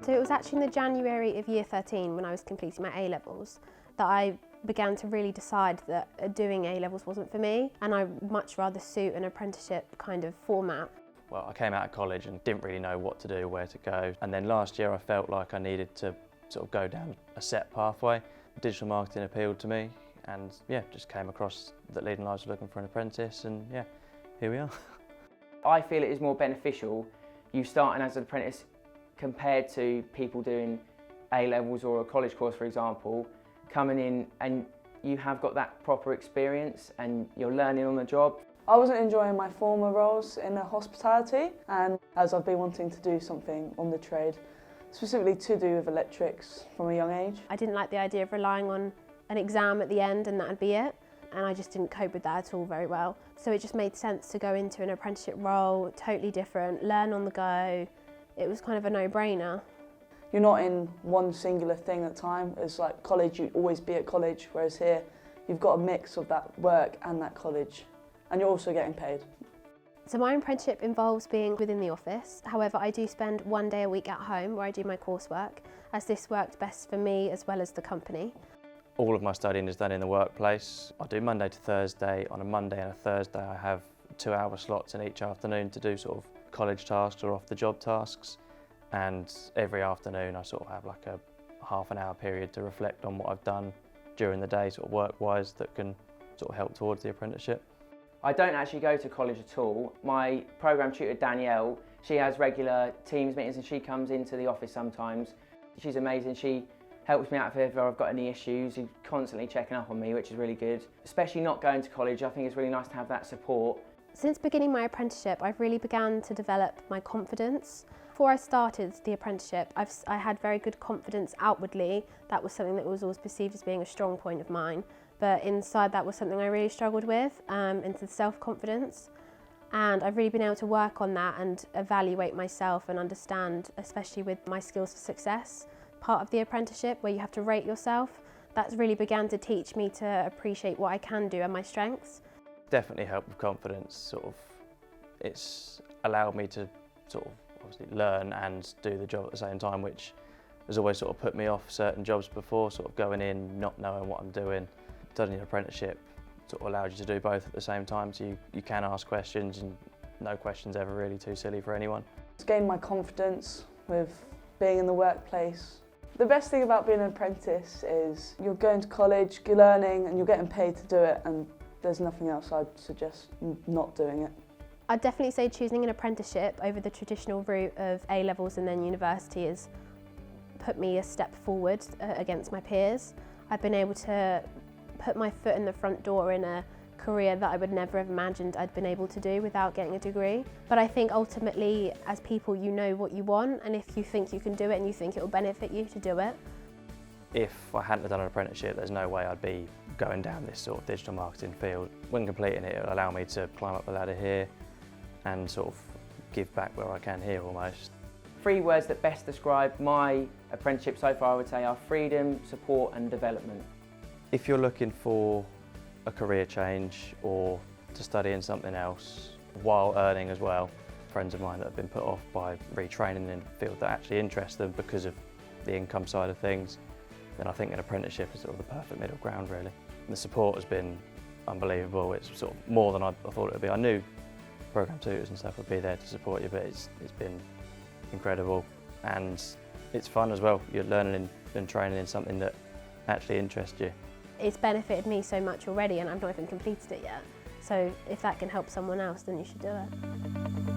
So it was actually in the January of year 13 when I was completing my A-levels that I began to really decide that doing A-levels wasn't for me, and I'd much rather suit an apprenticeship kind of format. Well, I came out of college and didn't really know what to do, where to go. And then last year I felt like I needed to sort of go down a set pathway. Digital marketing appealed to me, and yeah, just came across that Leading Lives were looking for an apprentice, and yeah, here we are. I feel it is more beneficial you starting as an apprentice compared to people doing A-levels or a college course, for example, coming in and you have got that proper experience and you're learning on the job. I wasn't enjoying my former roles in the hospitality, and as I've been wanting to do something on the trade, specifically to do with electrics from a young age. I didn't like the idea of relying on an exam at the end and that'd be it, and I just didn't cope with that at all very well. So it just made sense to go into an apprenticeship role, totally different, learn on the go. It was kind of a no-brainer. You're not in one singular thing at a time. It's like college, you'd always be at college, whereas here you've got a mix of that work and that college, and you're also getting paid. So my apprenticeship involves being within the office. However, I do spend one day a week at home where I do my coursework, as this worked best for me as well as the company. All of my studying is done in the workplace. I do Monday to Thursday. On a Monday and a Thursday I have 2-hour slots in each afternoon to do sort of college tasks or off-the-job tasks, and every afternoon I sort of have like a half an hour period to reflect on what I've done during the day, sort of work-wise, that can sort of help towards the apprenticeship. I don't actually go to college at all. My programme tutor Danielle, she has regular Teams meetings and she comes into the office sometimes. She's amazing. She helps me out if ever I've got any issues. She's constantly checking up on me, which is really good. Especially not going to college, I think it's really nice to have that support. Since beginning my apprenticeship, I've really began to develop my confidence. Before I started the apprenticeship, I had very good confidence outwardly. That was something that was always perceived as being a strong point of mine. But inside that was something I really struggled with, into self-confidence. And I've really been able to work on that and evaluate myself and understand, especially with my skills for success, part of the apprenticeship where you have to rate yourself. That's really began to teach me to appreciate what I can do and my strengths. Definitely helped with confidence. Sort of, it's allowed me to sort of obviously learn and do the job at the same time, which has always sort of put me off certain jobs before, sort of going in, not knowing what I'm doing. Studying an apprenticeship sort of allowed you to do both at the same time, so you can ask questions and no question's ever really too silly for anyone. It's gained my confidence with being in the workplace. The best thing about being an apprentice is you're going to college, you're learning and you're getting paid to do it, and there's nothing else I'd suggest not doing it. I'd definitely say choosing an apprenticeship over the traditional route of A-levels and then university has put me a step forward against my peers. I've been able to put my foot in the front door in a career that I would never have imagined I'd been able to do without getting a degree. But I think ultimately, as people, you know what you want, and if you think you can do it and you think it will benefit you, to do it. If I hadn't have done an apprenticeship, there's no way I'd be going down this sort of digital marketing field. When completing it, it'll allow me to climb up the ladder here and sort of give back where I can here almost. 3 words that best describe my apprenticeship so far, I would say, are freedom, support and development. If you're looking for a career change or to study in something else while earning as well, friends of mine that have been put off by retraining in a field that actually interests them because of the income side of things, then I think an apprenticeship is sort of the perfect middle ground really. The support has been unbelievable. It's sort of more than I thought it would be. I knew programme tutors and stuff would be there to support you, but it's been incredible and it's fun as well. You're learning and training in something that actually interests you. It's benefited me so much already and I've not even completed it yet. So if that can help someone else, then you should do it.